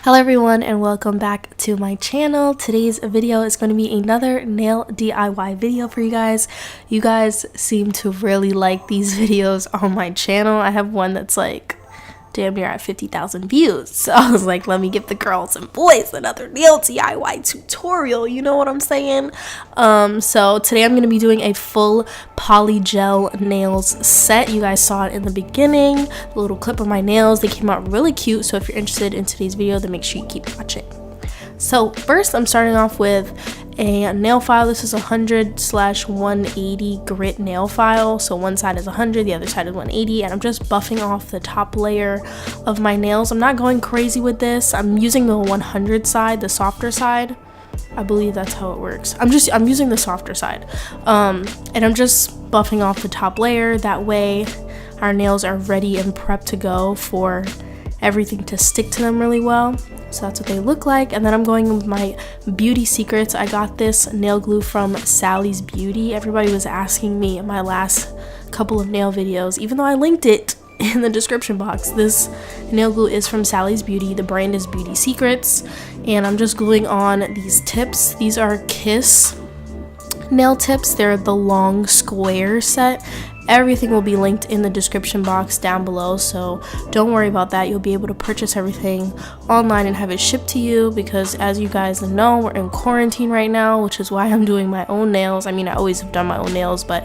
Hello everyone and welcome back to my channel. Today's video is going to be another nail DIY video for you guys. You guys seem to really like these videos on my channel. I have one that's like damn near at 50,000 views. So I was like, let me give the girls and boys another nail DIY tutorial. You know what I'm saying? So today I'm going to be doing a full polygel nails set. You guys saw it in the beginning, the little clip of my nails. They came out really cute. So if you're interested in today's video, then make sure you keep watching. So first I'm starting off with a nail file. This is 100/180 grit nail file. So one side is 100, the other side is 180, and I'm just buffing off the top layer of my nails. I'm not going crazy with this. I'm using the 100 side, the softer side. I believe that's how it works. I'm using the softer side. And I'm just buffing off the top layer. That way our nails are ready and prepped to go for everything to stick to them really well. So that's what they look like. And then I'm going with my Beauty Secrets. I got this nail glue from Sally's Beauty. Everybody was asking me in my last couple of nail videos, even though I linked it in the description box. This nail glue is from Sally's Beauty. The brand is Beauty Secrets. And I'm just gluing on these tips. These are Kiss nail tips. They're the long square set. Everything will be linked in the description box down below, so don't worry about that. You'll be able to purchase everything online and have it shipped to you, because as you guys know, we're in quarantine right now, which is why I'm doing my own nails. I mean, I always have done my own nails, but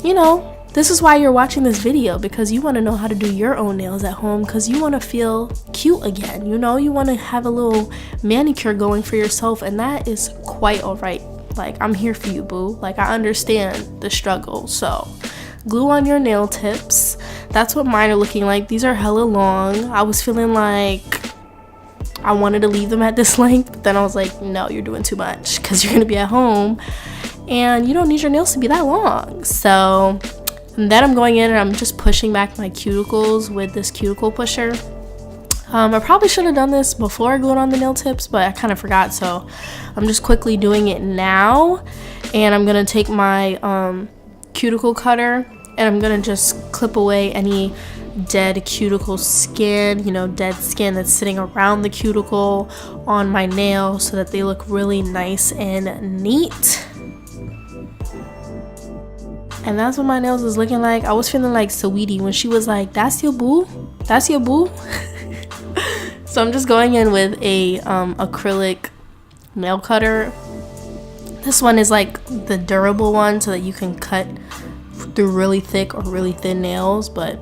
you know, this is why you're watching this video, because you want to know how to do your own nails at home, because you want to feel cute again. You know, you want to have a little manicure going for yourself, and that is quite all right. Like, I'm here for you, boo. Like, I understand the struggle. So glue on your nail tips. That's what mine are looking like. These are hella long. I was feeling like I wanted to leave them at this length, but then I was like, no, you're doing too much, because you're gonna be at home and you don't need your nails to be that long. So then I'm going in and I'm just pushing back my cuticles with this cuticle pusher. I probably should have done this before I glued on the nail tips, but I kind of forgot, so I'm just quickly doing it now. And I'm gonna take my cuticle cutter and I'm gonna just clip away any dead cuticle skin, you know, dead skin that's sitting around the cuticle on my nail, so that they look really nice and neat. And that's what my nails is looking like. I was feeling like Saweetie when she was like, that's your boo, that's your boo. So I'm just going in with a acrylic nail cutter. This one is like the durable one, so that you can cut through really thick or really thin nails, but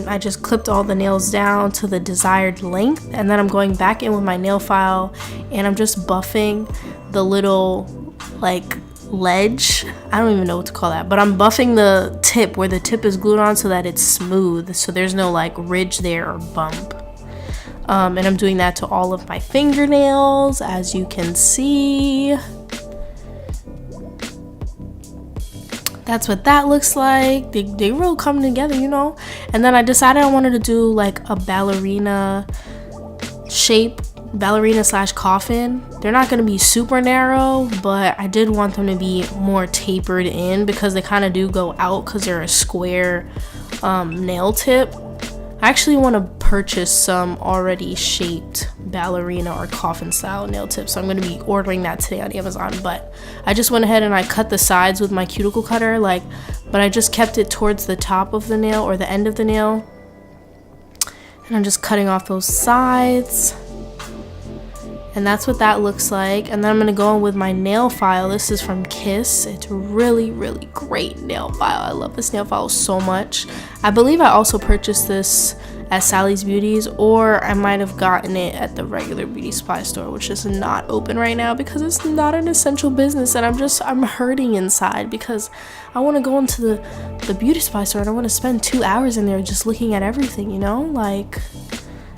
I just clipped all the nails down to the desired length, and then I'm going back in with my nail file and I'm just buffing the little like ledge. I don't even know what to call that, but I'm buffing the tip where the tip is glued on so that it's smooth, so there's no like ridge there or bump. And I'm doing that to all of my fingernails, as you can see. That's what that looks like. They real come together, you know. And then I decided I wanted to do like a ballerina shape, ballerina / coffin. They're not going to be super narrow, but I did want them to be more tapered in, because they kind of do go out because they're a square nail tip. I actually want to purchase some already shaped ballerina or coffin style nail tips, so I'm going to be ordering that today on Amazon. But I just went ahead and I cut the sides with my cuticle cutter, like, but I just kept it towards the top of the nail or the end of the nail, and I'm just cutting off those sides. And that's what that looks like. And then I'm going to go in with my nail file. This is from Kiss. It's really, really great nail file. I love this nail file so much. I believe I also purchased this at Sally's Beauty's, or I might have gotten it at the regular beauty supply store, which is not open right now because it's not an essential business, and I'm hurting inside because I want to go into the beauty supply store and I want to spend 2 hours in there just looking at everything, you know? Like,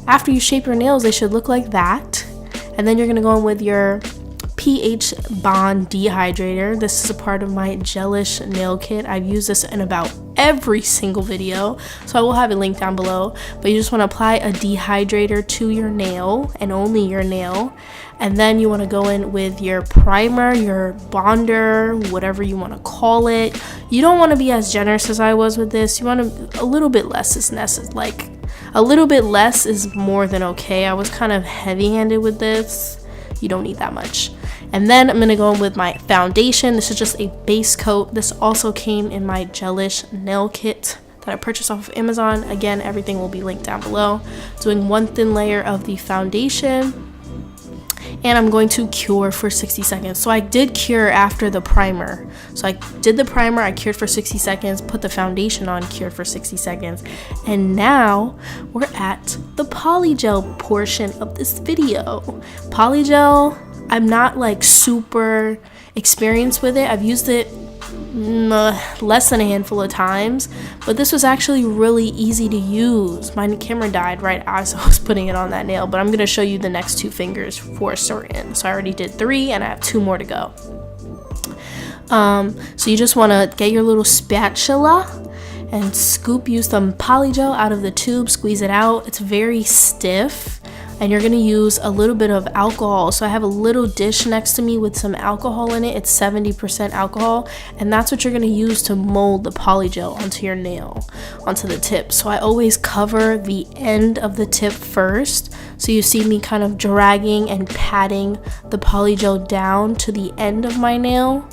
after you shape your nails, they should look like that. And then you're going to go in with your pH Bond Dehydrator. This is a part of my Gelish nail kit. I've used this in about every single video, so I will have a link down below. But you just want to apply a dehydrator to your nail, and only your nail, and then you want to go in with your primer, your bonder, whatever you want to call it. You don't want to be as generous as I was with this. You want a little bit less is necessary. Like, a little bit less is more than okay. I was kind of heavy-handed with this. You don't need that much. And then I'm gonna go in with my foundation. This is just a base coat. This also came in my Gelish nail kit that I purchased off of Amazon. Again, everything will be linked down below. Doing one thin layer of the foundation, and I'm going to cure for 60 seconds. So I did cure after the primer. So I did the primer, I cured for 60 seconds, put the foundation on, cured for 60 seconds. And now we're at the polygel portion of this video. Polygel, I'm not like super experienced with it. I've used it less than a handful of times, but this was actually really easy to use. My camera died right as I was putting it on that nail, but I'm going to show you the next 2 fingers for certain. So I already did 3 and I have 2 more to go. So you just want to get your little spatula and use some polygel out of the tube, squeeze it out. It's very stiff. And you're going to use a little bit of alcohol. So I have a little dish next to me with some alcohol in it. It's 70% alcohol, and that's what you're going to use to mold the polygel onto your nail, onto the tip. So I always cover the end of the tip first. So you see me kind of dragging and patting the polygel down to the end of my nail.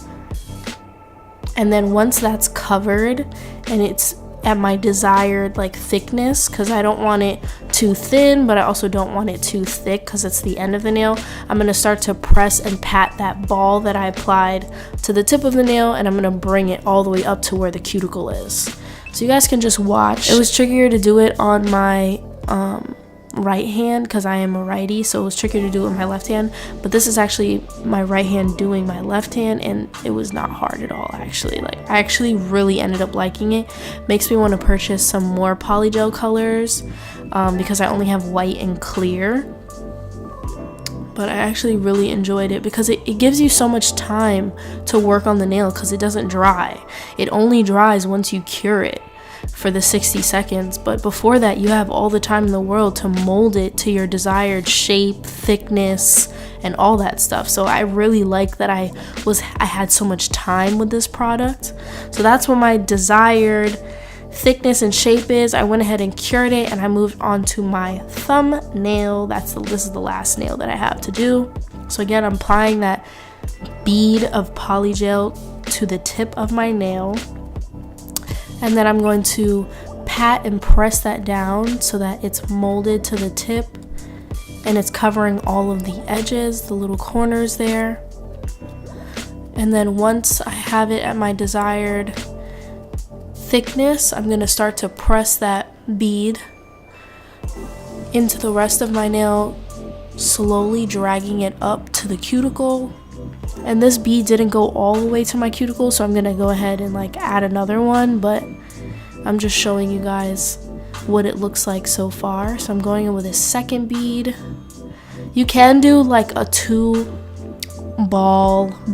And then once that's covered and it's at my desired like thickness, because I don't want it too thin, but I also don't want it too thick because it's the end of the nail, I'm going to start to press and pat that ball that I applied to the tip of the nail, and I'm going to bring it all the way up to where the cuticle is. So you guys can just watch. It was trickier to do it on my right hand because I am a righty, so it was trickier to do it with my left hand, but this is actually my right hand doing my left hand, and it was not hard at all. Actually, like, I actually really ended up liking it. Makes me want to purchase some more polygel colors because I only have white and clear, but I actually really enjoyed it because it gives you so much time to work on the nail because it doesn't dry. It only dries once you cure it for the 60 seconds, but before that you have all the time in the world to mold it to your desired shape, thickness, and all that stuff. So I really like that I had so much time with this product. So that's what my desired thickness and shape is. I went ahead and cured it, and I moved on to my thumbnail. This is the last nail that I have to do. So again, I'm applying that bead of polygel to the tip of my nail, and then I'm going to pat and press that down so that it's molded to the tip and it's covering all of the edges, the little corners there. And then once I have it at my desired thickness, I'm going to start to press that bead into the rest of my nail, slowly dragging it up to the cuticle. And this bead didn't go all the way to my cuticle, so I'm gonna go ahead and like add another one, but I'm just showing you guys what it looks like so far. So I'm going in with a second bead. You can do like a 2-ball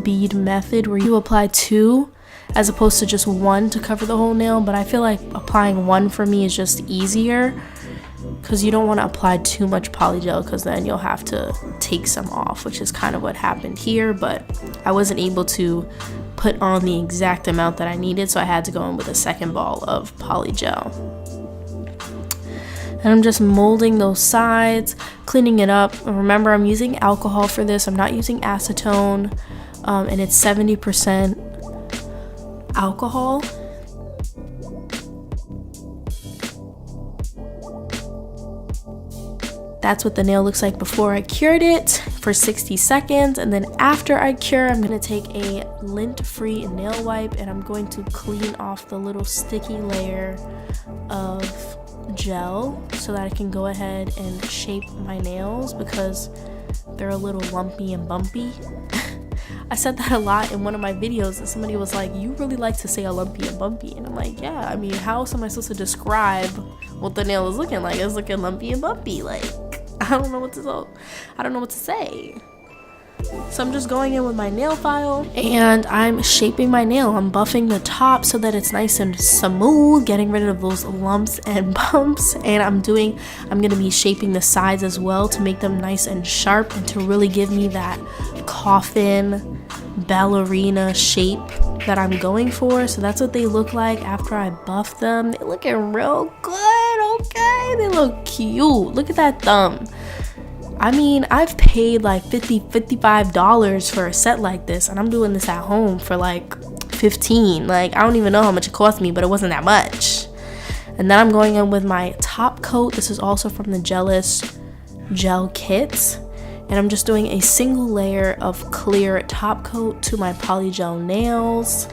bead method where you apply 2 as opposed to just 1 to cover the whole nail, but I feel like applying 1 for me is just easier because you don't want to apply too much polygel because then you'll have to take some off, which is kind of what happened here. But I wasn't able to put on the exact amount that I needed, so I had to go in with a second ball of polygel. And I'm just molding those sides, cleaning it up. Remember, I'm using alcohol for this. I'm not using acetone, and it's 70% alcohol. That's what the nail looks like before I cured it for 60 seconds. And then after I cure, I'm going to take a lint-free nail wipe and I'm going to clean off the little sticky layer of gel so that I can go ahead and shape my nails because they're a little lumpy and bumpy. I said that a lot in one of my videos and somebody was like, you really like to say a lumpy and bumpy, and I'm like, yeah, I mean, how else am I supposed to describe what the nail is looking like? It's looking lumpy and bumpy. Like, I don't know what to say. So I'm just going in with my nail file and I'm shaping my nail. I'm buffing the top so that it's nice and smooth, getting rid of those lumps and bumps. And I'm gonna be shaping the sides as well to make them nice and sharp and to really give me that coffin ballerina shape that I'm going for. So that's what they look like after I buff them. They're looking real good, okay? They look cute. Look at that thumb. I mean, I've paid like $55 for a set like this, and I'm doing this at home for like $15. Like, I don't even know how much it cost me, but it wasn't that much. And then I'm going in with my top coat. This is also from the Jealous Gel Kit. And I'm just doing a single layer of clear top coat to my polygel nails.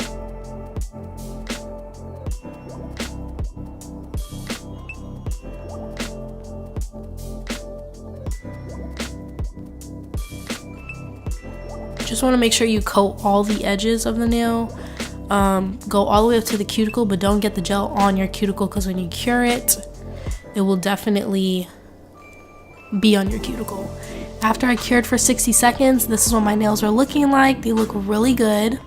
Just want to make sure you coat all the edges of the nail. Go all the way up to the cuticle, but don't get the gel on your cuticle because when you cure it, it will definitely be on your cuticle. After I cured for 60 seconds, this is what my nails are looking like. They look really good.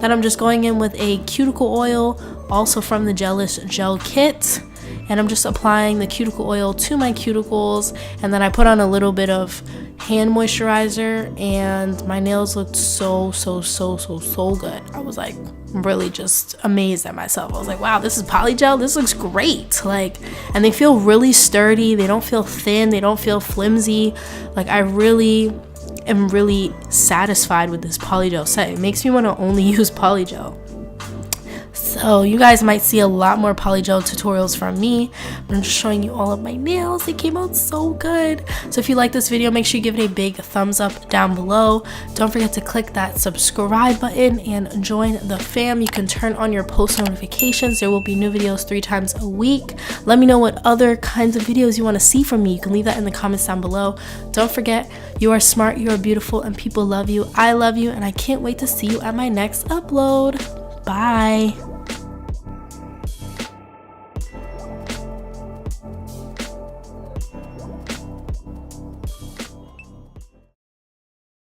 Then I'm just going in with a cuticle oil, also from the Jealous Gel Kit. And I'm just applying the cuticle oil to my cuticles, and then I put on a little bit of hand moisturizer, and my nails looked so good. I was like really just amazed at myself. I was like, wow, this is polygel, this looks great. Like, and they feel really sturdy, they don't feel thin, they don't feel flimsy. Like, I really am really satisfied with this polygel set. It makes me want to only use polygel. So you guys might see a lot more polygel tutorials from me. I'm just showing you all of my nails. They came out so good. So if you like this video, make sure you give it a big thumbs up down below. Don't forget to click that subscribe button and join the fam. You can turn on your post notifications. There will be new videos 3 times a week. Let me know what other kinds of videos you want to see from me. You can leave that in the comments down below. Don't forget, you are smart, you are beautiful, and people love you. I love you, and I can't wait to see you at my next upload. Bye.